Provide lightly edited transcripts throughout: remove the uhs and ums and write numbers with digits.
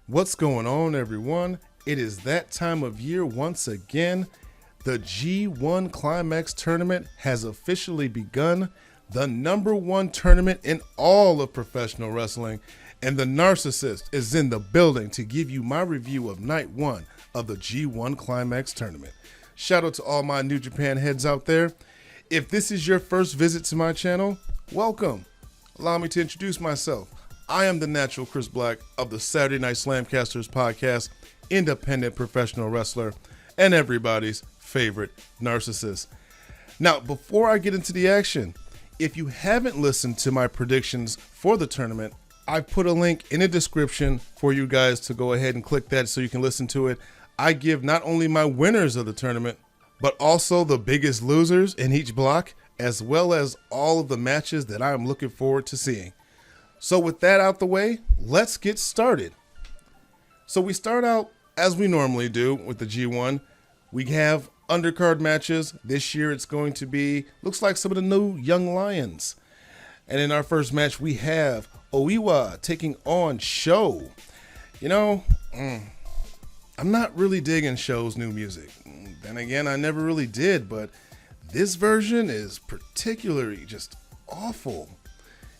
What's going on, everyone? It is that time of year once again. The G1 Climax tournament has officially begun, the #1 tournament in all of professional wrestling, and the narcissist is in the building to give you my review of night one of the G1 Climax tournament. Shout out to all my New Japan heads out there. If this is your first visit to my channel, welcome. Allow me to introduce myself. I am the natural Chris Black of the Saturday Night SlamCasters podcast, independent professional wrestler, and everybody's favorite narcissist. Now, before I get into the action, if you haven't listened to my predictions for the tournament, I put a link in the description for you guys to go ahead and click that so you can listen to it. I give not only my winners of the tournament, but also the biggest losers in each block, as well as all of the matches that I am looking forward to seeing. So with that out the way, let's get started. So we start out as we normally do with the G1. We have undercard matches. This year it's going to be, looks like some of the new young lions. And in our first match, we have Oiwa taking on Sho. You know, I'm not really digging Sho's new music. Then again, I never really did, but this version is particularly just awful.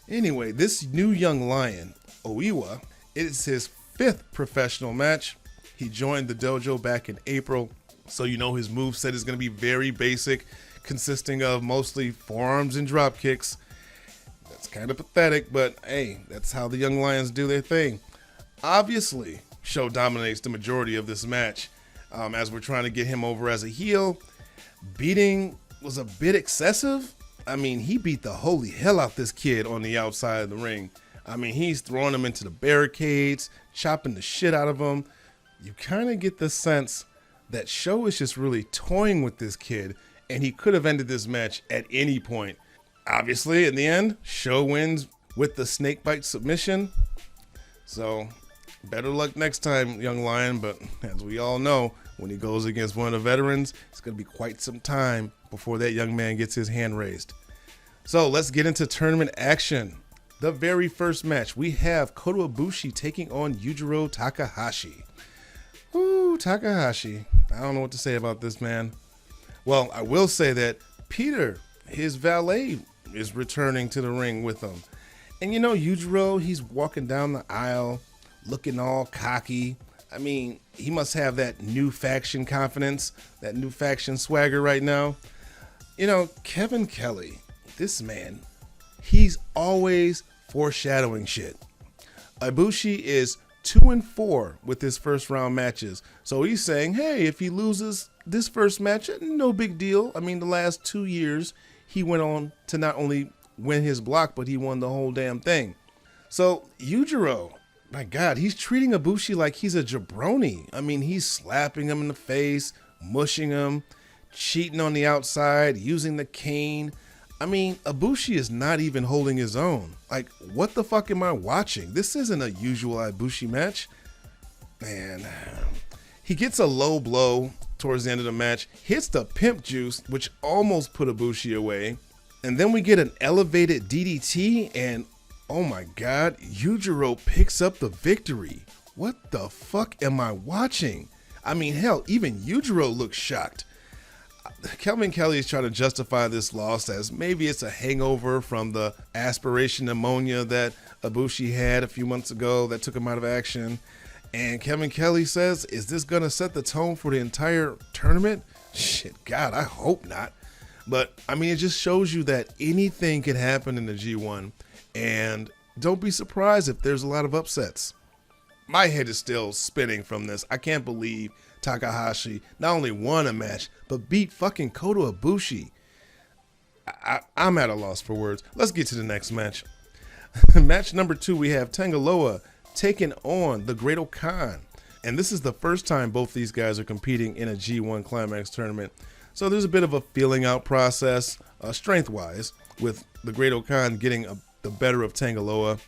Anyway, this new young lion, Oiwa, is his 5th professional match. He joined the dojo back in April, so you know his moveset is going to be very basic, consisting of mostly forearms and drop kicks. That's kind of pathetic, but hey, that's how the young lions do their thing. Obviously, Sho dominates the majority of this match, as we're trying to get him over as a heel. Beating was a bit excessive. I mean, he beat the holy hell out this kid on the outside of the ring. I mean, he's throwing him into the barricades, chopping the shit out of him. You kind of get the sense that Sho is just really toying with this kid, and he could have ended this match at any point. Obviously, in the end, Sho wins with the snakebite submission. So, better luck next time, young lion. But as we all know, when he goes against one of the veterans, it's going to be quite some time before that young man gets his hand raised. So let's get into tournament action. The very first match, we have Kota Ibushi taking on Yujiro Takahashi. Ooh, Takahashi. I don't know what to say about this man. Well, I will say that Peter, his valet, is returning to the ring with him. And you know, Yujiro, he's walking down the aisle looking all cocky. I mean, he must have that new faction confidence, that new faction swagger right now. You know, Kevin Kelly, this man, he's always foreshadowing shit. Ibushi is 2-4 with his first round matches. So he's saying, hey, if he loses this first match, no big deal. I mean, the last 2 years, he went on to not only win his block, but he won the whole damn thing. So Yujiro, my God, he's treating Ibushi like he's a jabroni. I mean, he's slapping him in the face, mushing him, cheating on the outside, using the cane. I mean, Ibushi is not even holding his own. Like, what the fuck am I watching? This isn't a usual Ibushi match. Man, he gets a low blow towards the end of the match, hits the pimp juice, which almost put Ibushi away. And then we get an elevated DDT, and oh my God, Yujiro picks up the victory. What the fuck am I watching? I mean, hell, even Yujiro looks shocked. Kevin Kelly is trying to justify this loss as maybe it's a hangover from the aspiration pneumonia that Ibushi had a few months ago that took him out of action. And Kevin Kelly says, is this going to set the tone for the entire tournament? Shit, God, I hope not. But, I mean, it just shows you that anything can happen in the G1. And don't be surprised if there's a lot of upsets. My head is still spinning from this. I can't believe Takahashi not only won a match, but beat fucking Kota Ibushi. I'm at a loss for words. Let's get to the next match. Match number 2, we have Tanga taking on the great O-Kahn. And this is the first time both these guys are competing in a G1 Climax tournament. So there's a bit of a feeling out process, strength-wise, with the great O-Kahn getting the better of Tanga.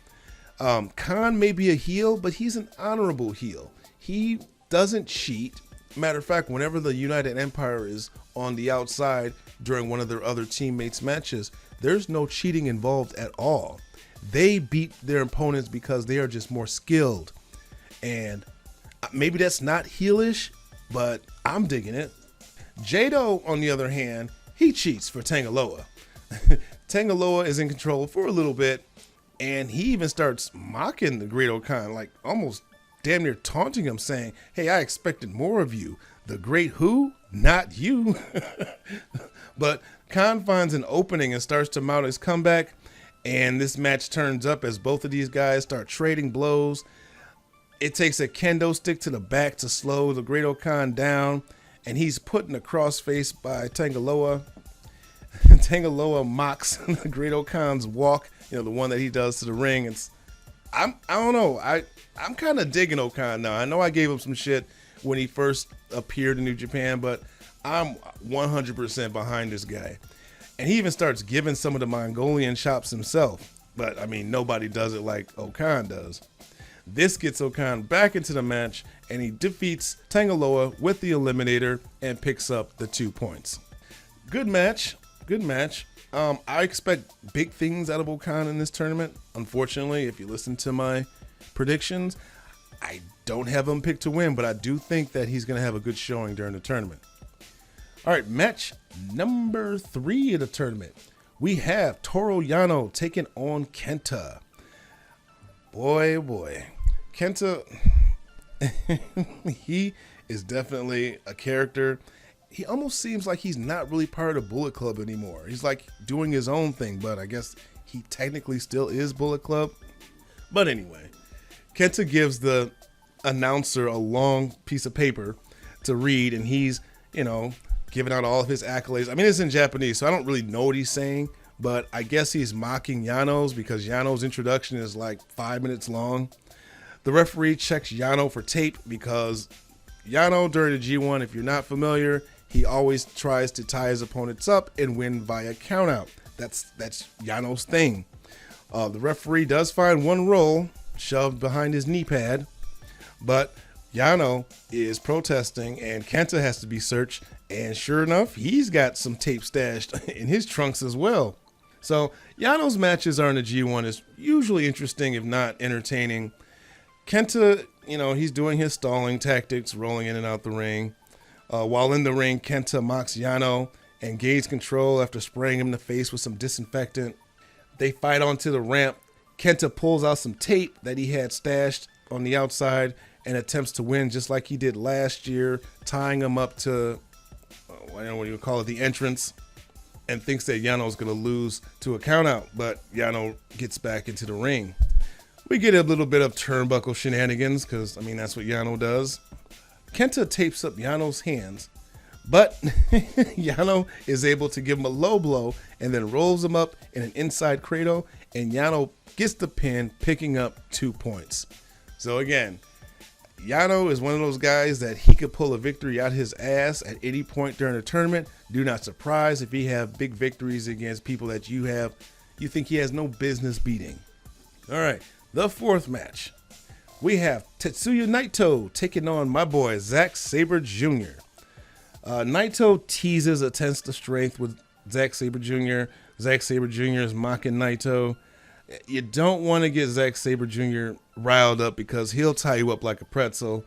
Khan may be a heel, but he's an honorable heel. He doesn't cheat. Matter of fact, whenever the United Empire is on the outside during one of their other teammates' matches, there's no cheating involved at all. They beat their opponents because they are just more skilled. And maybe that's not heelish, but I'm digging it. Jado, on the other hand, he cheats for Tangaloa. Tangaloa is in control for a little bit, and he even starts mocking the great O-Kahn, like almost damn near taunting him, saying, hey, I expected more of you. The great who? Not you. But Khan finds an opening and starts to mount his comeback, and this match turns up as both of these guys start trading blows. It takes a kendo stick to the back to slow the great O-Kahn down, and he's put in a crossface by Tangaloa. Tangaloa mocks the great O-Kahn's walk, the one that he does to the ring. I don't know. I'm kind of digging O-Kahn now. I know I gave him some shit when he first appeared in New Japan, but I'm 100% behind this guy. And he even starts giving some of the Mongolian chops himself. But, I mean, nobody does it like O-Kahn does. This gets O-Kahn back into the match, and he defeats Tangaloa with the Eliminator and picks up the 2 points. Good match. Good match. I expect big things out of O-Kahn in this tournament. Unfortunately, if you listen to my predictions, I don't have him picked to win, but I do think that he's going to have a good showing during the tournament. All right, match number 3 of the tournament. We have Toru Yano taking on Kenta. Boy, oh boy. Kenta, he is definitely a character. He almost seems like he's not really part of Bullet Club anymore. He's like doing his own thing, but I guess he technically still is Bullet Club. But anyway, Kenta gives the announcer a long piece of paper to read, and he's, giving out all of his accolades. I mean, it's in Japanese, so I don't really know what he's saying, but I guess he's mocking Yano's because Yano's introduction is like 5 minutes long. The referee checks Yano for tape because Yano, during the G1, if you're not familiar, he always tries to tie his opponents up and win via countout. That's Yano's thing. The referee does find one roll shoved behind his knee pad, but Yano is protesting and Kenta has to be searched, and sure enough, he's got some tape stashed in his trunks as well. So Yano's matches are in the G1 is usually interesting, if not entertaining. Kenta, he's doing his stalling tactics, rolling in and out the ring. While in the ring, Kenta mocks Yano and gains control after spraying him in the face with some disinfectant. They fight onto the ramp. Kenta pulls out some tape that he had stashed on the outside and attempts to win just like he did last year, tying him up to, I don't know what you would call it, the entrance, and thinks that Yano's going to lose to a countout, but Yano gets back into the ring. We get a little bit of turnbuckle shenanigans because, that's what Yano does. Kenta tapes up Yano's hands, but Yano is able to give him a low blow and then rolls him up in an inside cradle, and Yano gets the pin, picking up 2 points. So again, Yano is one of those guys that he could pull a victory out his ass at any point during a tournament. Do not surprise if he have big victories against people that you think he has no business beating. All right, the 4th match. We have Tetsuya Naito taking on my boy Zack Sabre Jr. Naito teases a test of strength with Zack Sabre Jr. Zack Sabre Jr. is mocking Naito. You don't want to get Zack Sabre Jr. riled up because he'll tie you up like a pretzel.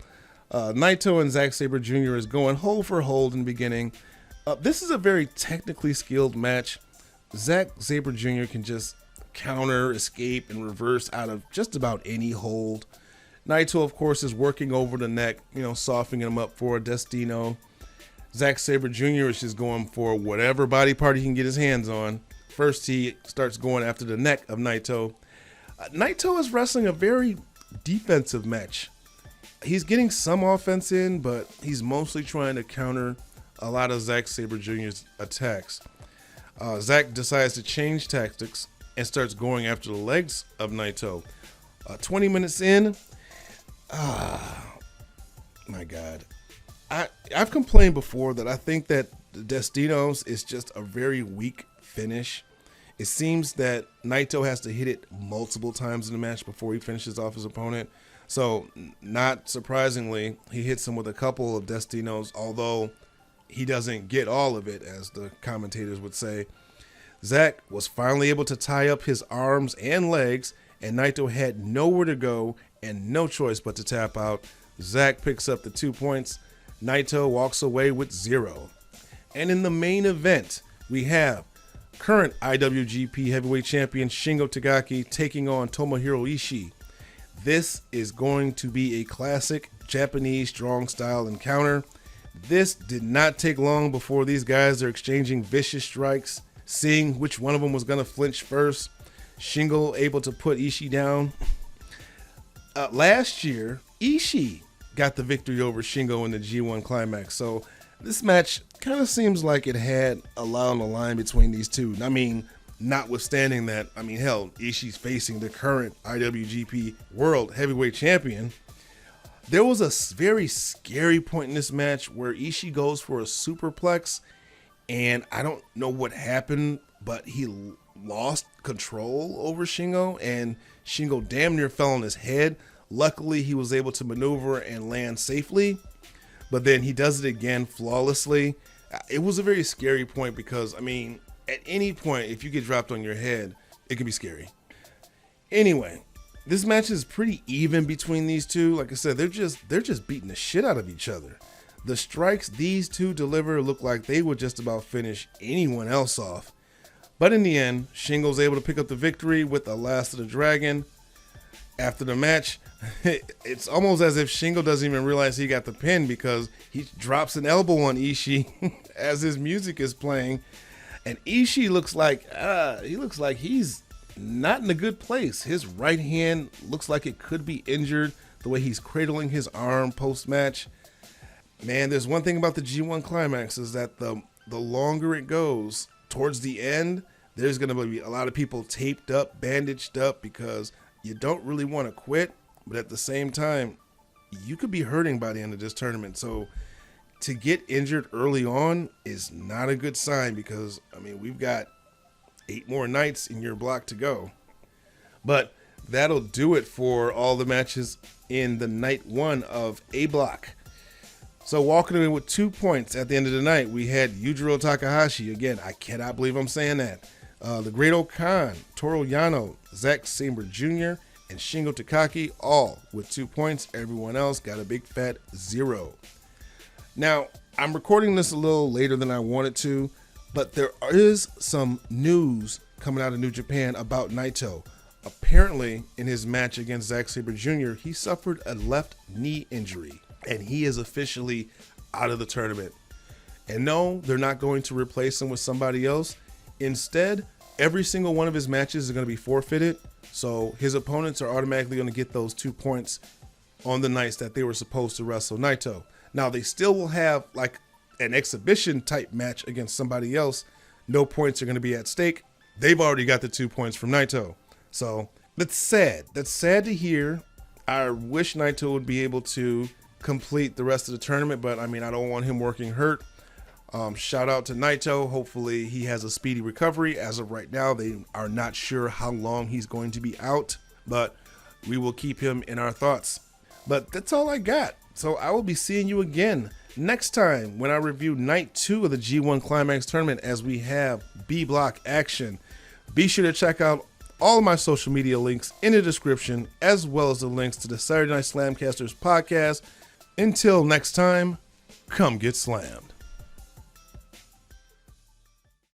Naito and Zack Sabre Jr. is going hold for hold in the beginning. This is a very technically skilled match. Zack Sabre Jr. can just counter, escape, and reverse out of just about any hold. Naito, of course, is working over the neck, softening him up for a Destino. Zack Sabre Jr. is just going for whatever body part he can get his hands on. First, he starts going after the neck of Naito. Naito is wrestling a very defensive match. He's getting some offense in, but he's mostly trying to counter a lot of Zack Sabre Jr.'s attacks. Zack decides to change tactics and starts going after the legs of Naito. 20 minutes in, my God. I've complained before that I think that the Destinos is just a very weak finish. It seems that Naito has to hit it multiple times in the match before he finishes off his opponent. So, not surprisingly, he hits him with a couple of Destinos, although he doesn't get all of it, as the commentators would say. Zack was finally able to tie up his arms and legs, and Naito had nowhere to go and no choice but to tap out. Zack picks up the 2 points. Naito walks away with 0. And in the main event, we have current IWGP Heavyweight Champion Shingo Takagi taking on Tomohiro Ishii. This is going to be a classic Japanese strong style encounter. This did not take long before these guys are exchanging vicious strikes, seeing which one of them was going to flinch first. Shingo able to put Ishii down. Last year, Ishii got the victory over Shingo in the G1 Climax. So this match kind of seems like it had a lot on the line between these two. I mean, notwithstanding that, hell, Ishii's facing the current IWGP World Heavyweight Champion. There was a very scary point in this match where Ishii goes for a superplex, and I don't know what happened, but he lost control over Shingo, and Shingo damn near fell on his head. Luckily, he was able to maneuver and land safely, but then he does it again flawlessly. It was a very scary point because, at any point, if you get dropped on your head, it can be scary. Anyway, this match is pretty even between these two. Like I said, they're just beating the shit out of each other. The strikes these two deliver look like they would just about finish anyone else off. But in the end, Shingo's able to pick up the victory with the Last of the Dragon. After the match, it's almost as if Shingo doesn't even realize he got the pin because he drops an elbow on Ishii as his music is playing. And Ishii looks like he's not in a good place. His right hand looks like it could be injured, the way he's cradling his arm post-match. Man, there's one thing about the G1 Climax is that the longer it goes, towards the end, there's going to be a lot of people taped up, bandaged up, because you don't really want to quit, but at the same time, you could be hurting by the end of this tournament. So to get injured early on is not a good sign because, we've got 8 more nights in your block to go. But that'll do it for all the matches in the night 1 of A block. So walking away with 2 points at the end of the night, we had Yujiro Takahashi. Again, I cannot believe I'm saying that. The Great O-Kahn, Toru Yano, Zack Sabre Jr., and Shingo Takagi, all with 2 points. Everyone else got a big fat 0. Now, I'm recording this a little later than I wanted to, but there is some news coming out of New Japan about Naito. Apparently, in his match against Zack Sabre Jr., he suffered a left knee injury, and he is officially out of the tournament. And no, they're not going to replace him with somebody else. Instead, every single one of his matches is going to be forfeited, so his opponents are automatically going to get those 2 points on the nights that they were supposed to wrestle Naito. Now, they still will have like an exhibition type match against somebody else. No points are going to be at stake. They've already got the 2 points from Naito. So that's sad. That's sad to hear. I wish Naito would be able to complete the rest of the tournament, but I don't want him working hurt. Shout out to Naito. Hopefully he has a speedy recovery. As of right now, they are not sure how long he's going to be out, but we will keep him in our thoughts. But that's all I got. So I will be seeing you again next time when I review night 2 of the G1 Climax tournament as we have B block action. Be sure to check out all of my social media links in the description, as well as the links to the Saturday Night SlamCasters podcast. Until next time, come get slammed.